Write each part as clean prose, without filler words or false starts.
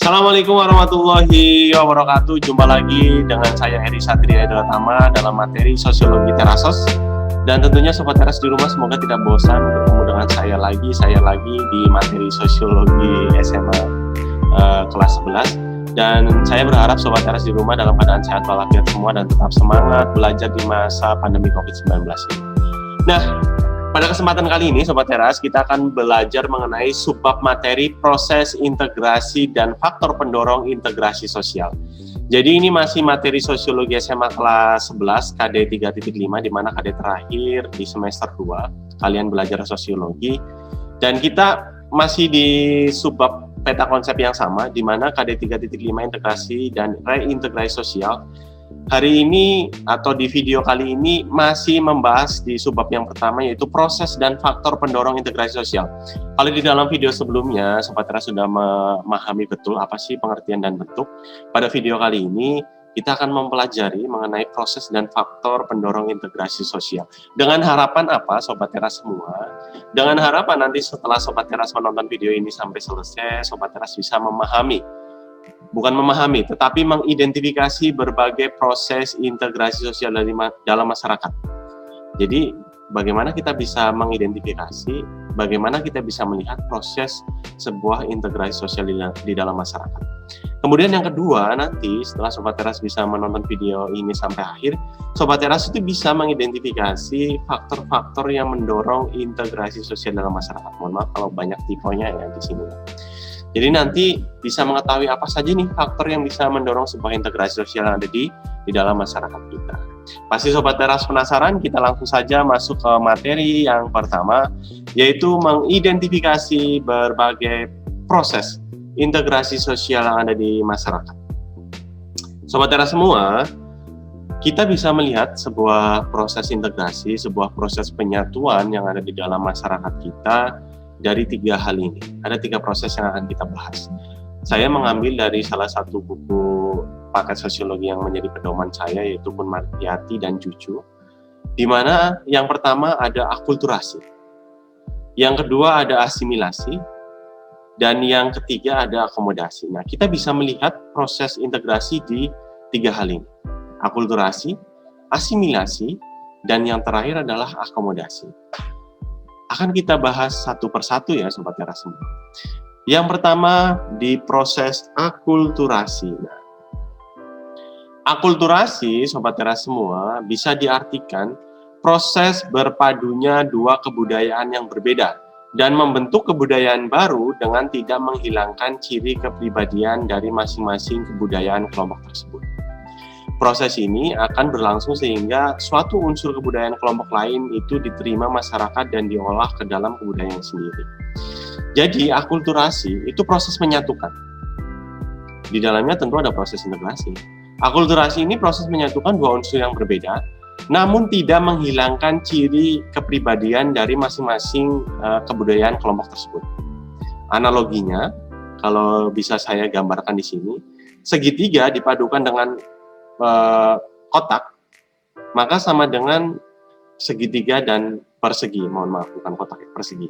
Assalamualaikum warahmatullahi wabarakatuh. Jumpa lagi dengan saya Eri Satria Idratama dalam materi Sosiologi Terasos. Dan tentunya Sobat Teras di rumah semoga tidak bosan bertemu dengan saya lagi di materi Sosiologi SMA kelas 11. Dan saya berharap Sobat Teras di rumah dalam keadaan sehat walafiat semua dan tetap semangat belajar di masa pandemi COVID-19 ini. Nah, pada kesempatan kali ini Sobat Teras kita akan belajar mengenai subbab materi proses integrasi dan faktor pendorong integrasi sosial. Jadi ini masih materi Sosiologi SMA kelas 11 KD 3.5 di mana KD terakhir di semester 2 kalian belajar sosiologi, dan kita masih di subbab peta konsep yang sama di mana KD 3.5 integrasi dan reintegrasi sosial. Hari ini atau di video kali ini masih membahas di subbab yang pertama, yaitu proses dan faktor pendorong integrasi sosial. Kalau di dalam video sebelumnya Sobat Teras sudah memahami betul apa sih pengertian dan bentuk, pada video kali ini kita akan mempelajari mengenai proses dan faktor pendorong integrasi sosial. Dengan harapan apa Sobat Teras semua? Dengan harapan nanti setelah Sobat Teras menonton video ini sampai selesai, Sobat Teras bisa tetapi mengidentifikasi berbagai proses integrasi sosial dalam masyarakat. Jadi, bagaimana kita bisa mengidentifikasi, bagaimana kita bisa melihat proses sebuah integrasi sosial di dalam masyarakat. Kemudian yang kedua, nanti setelah Sobat Teras bisa menonton video ini sampai akhir, Sobat Teras itu bisa mengidentifikasi faktor-faktor yang mendorong integrasi sosial dalam masyarakat. Mohon maaf kalau banyak tipenya ya di sini. Jadi nanti bisa mengetahui apa saja nih faktor yang bisa mendorong sebuah integrasi sosial yang ada di dalam masyarakat kita. Pasti Sobat Teras penasaran, kita langsung saja masuk ke materi yang pertama, yaitu mengidentifikasi berbagai proses integrasi sosial yang ada di masyarakat. Sobat Teras semua, kita bisa melihat sebuah proses integrasi, sebuah proses penyatuan yang ada di dalam masyarakat kita dari 3 hal ini. Ada 3 proses yang akan kita bahas. Saya mengambil dari salah satu buku paket sosiologi yang menjadi pedoman saya, yaitu Pun Martiati dan Cucu, di mana yang pertama ada akulturasi, yang kedua ada asimilasi, dan yang ketiga ada akomodasi. Nah, kita bisa melihat proses integrasi di 3 hal ini: akulturasi, asimilasi, dan yang terakhir adalah akomodasi. Akan kita bahas satu persatu ya Sobat Teras semua. Yang pertama di proses akulturasi. Nah, akulturasi Sobat Teras semua bisa diartikan proses berpadunya 2 kebudayaan yang berbeda dan membentuk kebudayaan baru dengan tidak menghilangkan ciri kepribadian dari masing-masing kebudayaan kelompok tersebut. Proses ini akan berlangsung sehingga suatu unsur kebudayaan kelompok lain itu diterima masyarakat dan diolah ke dalam kebudayaan sendiri. Jadi, akulturasi itu proses menyatukan. Di dalamnya tentu ada proses integrasi. Akulturasi ini proses menyatukan 2 unsur yang berbeda, namun tidak menghilangkan ciri kepribadian dari masing-masing kebudayaan kelompok tersebut. Analoginya, kalau bisa saya gambarkan di sini, segitiga dipadukan dengan kotak, maka sama dengan segitiga dan persegi. Mohon maaf, bukan kotak, persegi.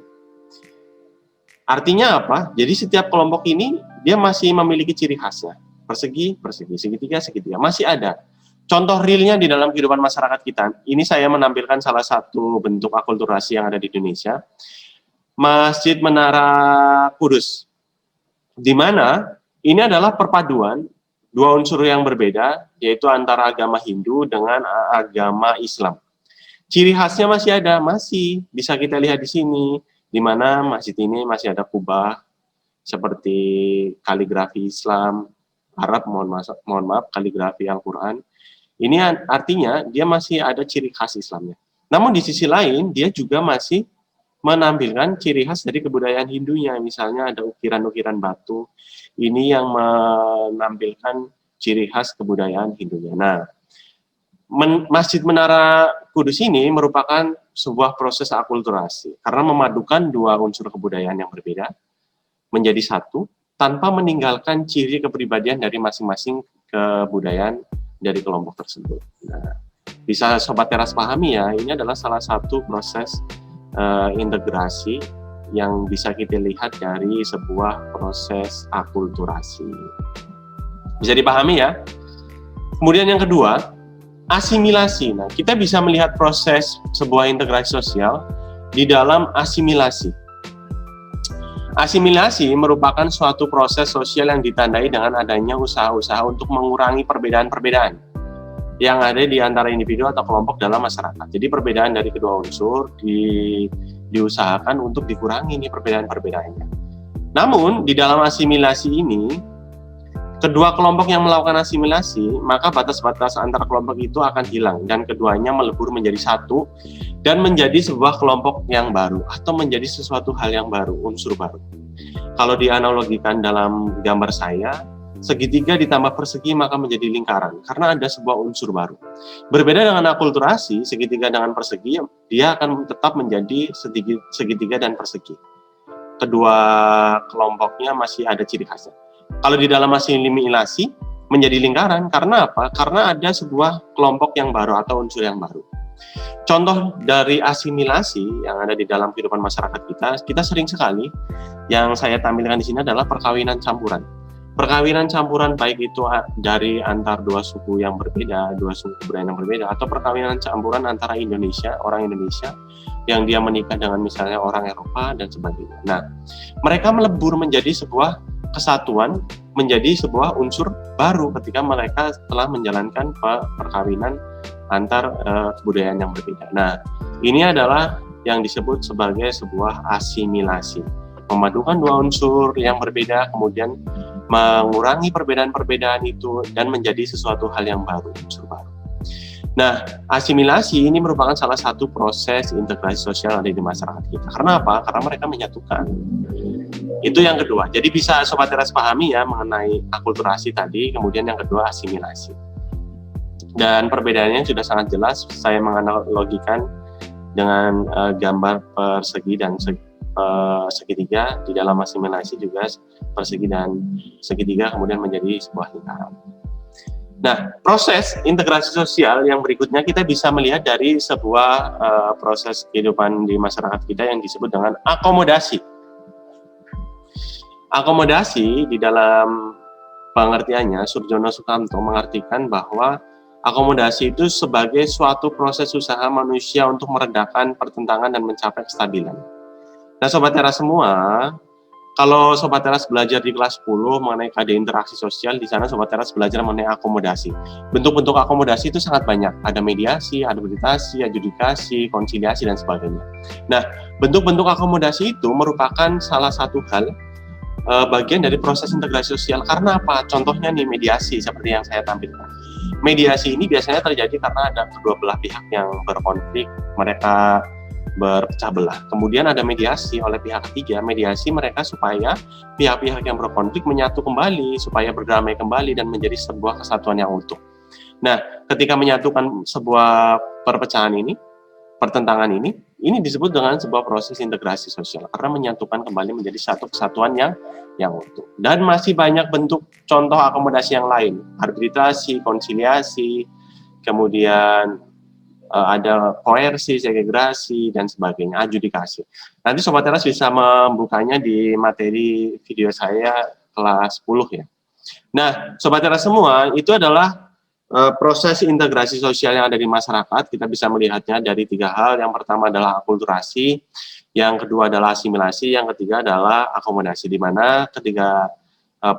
Artinya apa? Jadi setiap kelompok ini dia masih memiliki ciri khasnya. Persegi, persegi, segitiga, segitiga. Masih ada. Contoh realnya di dalam kehidupan masyarakat kita. Ini saya menampilkan salah satu bentuk akulturasi yang ada di Indonesia. Masjid Menara Kudus. Di mana ini adalah perpaduan 2 unsur yang berbeda, yaitu antara agama Hindu dengan agama Islam. Ciri khasnya masih ada, masih bisa kita lihat di sini, di mana masjid ini masih ada kubah seperti kaligrafi Islam, Arab, mohon maaf, kaligrafi Al-Quran. Ini artinya dia masih ada ciri khas Islamnya. Namun di sisi lain, dia juga masih menampilkan ciri khas dari kebudayaan Hindunya. Misalnya ada ukiran-ukiran batu. Ini yang menampilkan ciri khas kebudayaan Hindunya. Nah, Masjid Menara Kudus ini merupakan sebuah proses akulturasi karena memadukan 2 unsur kebudayaan yang berbeda menjadi satu tanpa meninggalkan ciri kepribadian dari masing-masing kebudayaan dari kelompok tersebut. Nah, bisa Sobat Teras pahami ya, ini adalah salah satu proses integrasi yang bisa kita lihat dari sebuah proses akulturasi. Bisa dipahami ya? Kemudian yang kedua, asimilasi. Nah, kita bisa melihat proses sebuah integrasi sosial di dalam asimilasi. Asimilasi merupakan suatu proses sosial yang ditandai dengan adanya usaha-usaha untuk mengurangi perbedaan-perbedaan yang ada di antara individu atau kelompok dalam masyarakat. Jadi perbedaan dari kedua unsur diusahakan untuk dikurangi nih perbedaan-perbedaannya. Namun di dalam asimilasi ini, kedua kelompok yang melakukan asimilasi, maka batas-batas antar kelompok itu akan hilang dan keduanya melebur menjadi satu dan menjadi sebuah kelompok yang baru atau menjadi sesuatu hal yang baru, unsur baru. Kalau dianalogikan dalam gambar saya, segitiga ditambah persegi maka menjadi lingkaran karena ada sebuah unsur baru. Berbeda dengan akulturasi, segitiga dengan persegi, dia akan tetap menjadi segitiga dan persegi. Kedua kelompoknya masih ada ciri khasnya. Kalau di dalam asimilasi menjadi lingkaran, karena apa? Karena ada sebuah kelompok yang baru atau unsur yang baru. Contoh dari asimilasi yang ada di dalam kehidupan masyarakat kita sering sekali yang saya tampilkan di sini adalah perkawinan campuran. Perkawinan campuran baik itu dari antar dua suku yang berbeda, dua suku kebudayaan yang berbeda, atau perkawinan campuran antara orang Indonesia yang dia menikah dengan misalnya orang Eropa dan sebagainya. Nah, mereka melebur menjadi sebuah kesatuan, menjadi sebuah unsur baru ketika mereka telah menjalankan perkawinan antar kebudayaan yang berbeda. Nah, ini adalah yang disebut sebagai sebuah asimilasi. Memadukan dua unsur yang berbeda, kemudian mengurangi perbedaan-perbedaan itu dan menjadi sesuatu hal yang baru, unsur baru. Nah, asimilasi ini merupakan salah satu proses integrasi sosial yang ada di masyarakat kita. Karena apa? Karena mereka menyatukan. Itu yang kedua. Jadi bisa Sobat Teras pahami ya mengenai akulturasi tadi, kemudian yang kedua asimilasi. Dan perbedaannya sudah sangat jelas, saya menganalogikan dengan gambar persegi dan segitiga. Di dalam asimilasi juga persegi dan segitiga kemudian menjadi sebuah lingkaran. Nah, proses integrasi sosial yang berikutnya kita bisa melihat dari sebuah proses kehidupan di masyarakat kita yang disebut dengan akomodasi. Akomodasi di dalam pengertiannya, Surjono Sukamto mengartikan bahwa akomodasi itu sebagai suatu proses usaha manusia untuk meredakan pertentangan dan mencapai kestabilan. Nah, Sobat Teras semua, kalau Sobat Teras belajar di kelas 10 mengenai KD interaksi sosial, di sana Sobat Teras belajar mengenai akomodasi. Bentuk-bentuk akomodasi itu sangat banyak. Ada mediasi, arbitrasi, adjudikasi, konsiliasi, dan sebagainya. Nah, bentuk-bentuk akomodasi itu merupakan salah satu hal bagian dari proses integrasi sosial. Karena apa? Contohnya nih mediasi seperti yang saya tampilkan. Mediasi ini biasanya terjadi karena ada kedua belah pihak yang berkonflik, mereka berpecah belah. Kemudian ada mediasi oleh pihak ketiga, mediasi mereka supaya pihak-pihak yang berkonflik menyatu kembali, supaya berdamai kembali dan menjadi sebuah kesatuan yang utuh. Nah, ketika menyatukan sebuah perpecahan ini, pertentangan ini disebut dengan sebuah proses integrasi sosial karena menyatukan kembali menjadi satu kesatuan yang utuh. Dan masih banyak bentuk contoh akomodasi yang lain, arbitrasi, konsiliasi, kemudian ada koersi, segregasi, dan sebagainya, adjudikasi. Nanti Sobat Teras bisa membukanya di materi video saya kelas 10 ya. Nah, Sobat Teras semua, itu adalah proses integrasi sosial yang ada di masyarakat. Kita bisa melihatnya dari 3 hal. Yang pertama adalah akulturasi, yang kedua adalah asimilasi, yang ketiga adalah akomodasi, di mana ketiga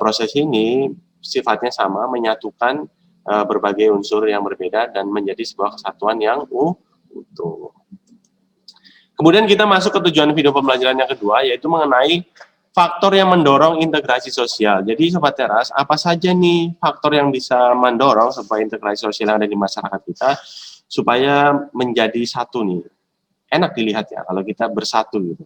proses ini sifatnya sama, menyatukan berbagai unsur yang berbeda dan menjadi sebuah kesatuan yang utuh. Kemudian kita masuk ke tujuan video pembelajaran yang kedua, yaitu mengenai faktor yang mendorong integrasi sosial. Jadi Sobat Teras, apa saja nih faktor yang bisa mendorong sebuah integrasi sosial yang ada di masyarakat kita supaya menjadi satu nih? Enak dilihat ya kalau kita bersatu gitu.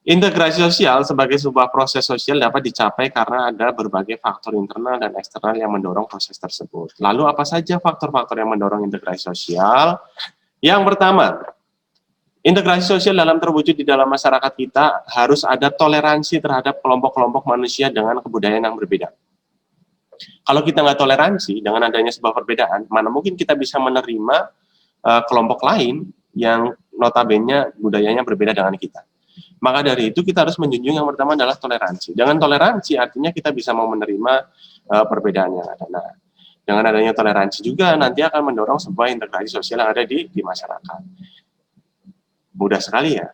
Integrasi sosial sebagai sebuah proses sosial dapat dicapai karena ada berbagai faktor internal dan eksternal yang mendorong proses tersebut. Lalu apa saja faktor-faktor yang mendorong integrasi sosial? Yang pertama, integrasi sosial dalam terwujud di dalam masyarakat kita harus ada toleransi terhadap kelompok-kelompok manusia dengan kebudayaan yang berbeda. Kalau kita nggak toleransi dengan adanya sebuah perbedaan, mana mungkin kita bisa menerima kelompok lain yang notabene budayanya berbeda dengan kita. Maka dari itu kita harus menjunjung yang pertama adalah toleransi. Dengan toleransi artinya kita bisa mau menerima perbedaan yang ada. Nah, dengan adanya toleransi juga nanti akan mendorong sebuah integrasi sosial yang ada di masyarakat. Mudah sekali ya.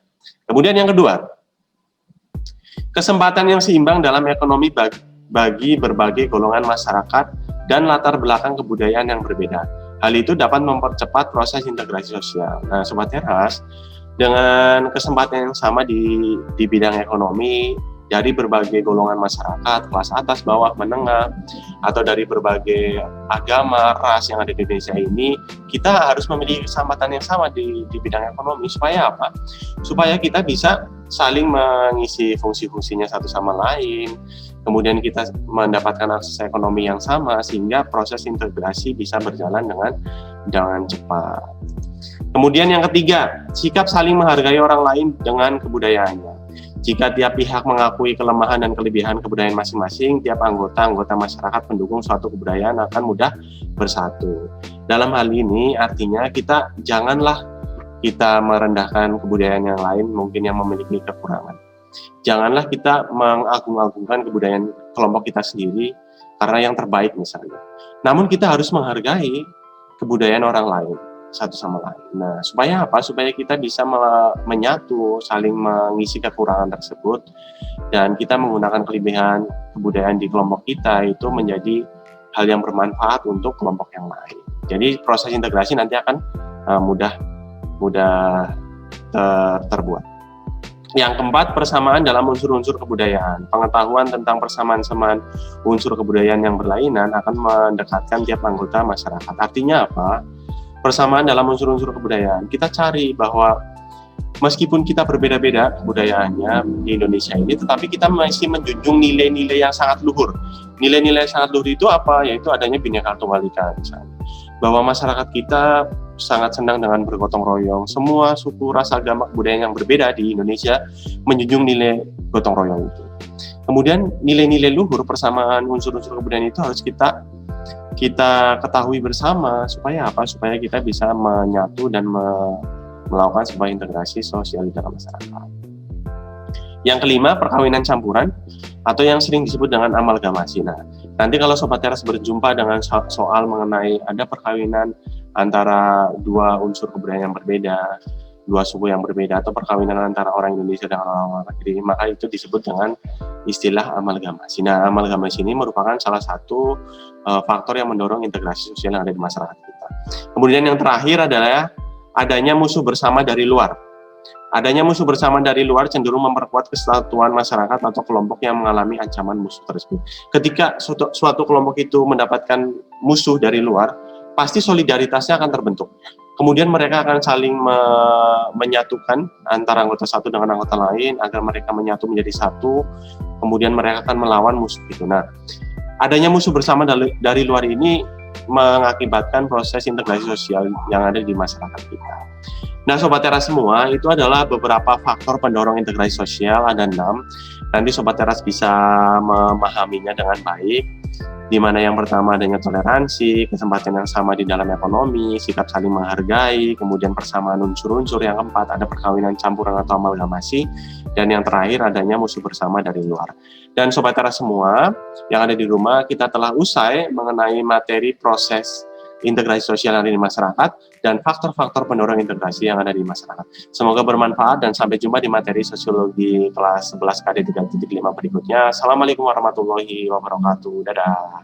Kemudian yang kedua, kesempatan yang seimbang dalam ekonomi bagi berbagai golongan masyarakat dan latar belakang kebudayaan yang berbeda. Hal itu dapat mempercepat proses integrasi sosial. Nah, Sobat Teras, dengan kesempatan yang sama di bidang ekonomi, dari berbagai golongan masyarakat, kelas atas, bawah, menengah, atau dari berbagai agama, ras yang ada di Indonesia ini, kita harus memiliki kesempatan yang sama di bidang ekonomi. Supaya apa? Supaya kita bisa saling mengisi fungsi-fungsinya satu sama lain, kemudian kita mendapatkan akses ekonomi yang sama, sehingga proses integrasi bisa berjalan dengan cepat. Kemudian yang ketiga, sikap saling menghargai orang lain dengan kebudayaannya. Jika tiap pihak mengakui kelemahan dan kelebihan kebudayaan masing-masing, tiap anggota masyarakat pendukung suatu kebudayaan akan mudah bersatu. Dalam hal ini artinya janganlah kita merendahkan kebudayaan yang lain mungkin yang memiliki kekurangan. Janganlah kita mengagung-agungkan kebudayaan kelompok kita sendiri karena yang terbaik misalnya. Namun kita harus menghargai kebudayaan orang lain satu sama lain. Nah, supaya apa? Supaya kita bisa menyatu, saling mengisi kekurangan tersebut, dan kita menggunakan kelebihan kebudayaan di kelompok kita itu menjadi hal yang bermanfaat untuk kelompok yang lain. Jadi proses integrasi nanti akan mudah terbuat. Yang keempat, persamaan dalam unsur-unsur kebudayaan. Pengetahuan tentang persamaan-persamaan unsur kebudayaan yang berlainan akan mendekatkan tiap anggota masyarakat. Artinya apa? Persamaan dalam unsur-unsur kebudayaan. Kita cari bahwa meskipun kita berbeda-beda kebudayaannya di Indonesia ini, tetapi kita masih menjunjung nilai-nilai yang sangat luhur. Nilai-nilai yang sangat luhur itu apa? Yaitu adanya Bhinneka Tunggal Ika misalnya. Bahwa masyarakat kita sangat senang dengan bergotong royong. Semua suku, ras, agama, kebudayaan yang berbeda di Indonesia menjunjung nilai gotong royong itu. Kemudian nilai-nilai luhur persamaan unsur-unsur kebudayaan itu harus kita ketahui bersama. Supaya apa? Supaya kita bisa menyatu dan melakukan sebuah integrasi sosial di dalam masyarakat. Yang kelima, perkawinan campuran atau yang sering disebut dengan amalgamasi. Nah, nanti kalau Sobat Teras berjumpa dengan soal mengenai ada perkawinan antara dua unsur kebudayaan yang berbeda, dua suku yang berbeda, atau perkawinan antara orang Indonesia dengan orang negeri, maka itu disebut dengan istilah amalgamasi. Nah, amalgamasi ini merupakan salah satu faktor yang mendorong integrasi sosial yang ada di masyarakat kita. Kemudian yang terakhir adalah adanya musuh bersama dari luar. Adanya musuh bersama dari luar cenderung memperkuat kesatuan masyarakat atau kelompok yang mengalami ancaman musuh tersebut. Ketika suatu kelompok itu mendapatkan musuh dari luar, pasti solidaritasnya akan terbentuk. Kemudian mereka akan saling menyatukan antara anggota satu dengan anggota lain agar mereka menyatu menjadi satu. Kemudian mereka akan melawan musuh itu. Nah, adanya musuh bersama dari luar ini mengakibatkan proses integrasi sosial yang ada di masyarakat kita. Nah, Sobat Teras semua, itu adalah beberapa faktor pendorong integrasi sosial, ada 6. Nanti Sobat Teras bisa memahaminya dengan baik, di mana yang pertama adanya toleransi, kesempatan yang sama di dalam ekonomi, sikap saling menghargai, kemudian persamaan unsur-unsur, yang keempat ada perkawinan campuran atau amalgamasi, dan yang terakhir adanya musuh bersama dari luar. Dan Sobat Teras semua yang ada di rumah, kita telah usai mengenai materi proses integrasi sosial yang ada di masyarakat dan faktor-faktor pendorong integrasi yang ada di masyarakat. Semoga bermanfaat dan sampai jumpa di materi sosiologi kelas 11 KD 3.5 berikutnya. Assalamualaikum warahmatullahi wabarakatuh. Dadah.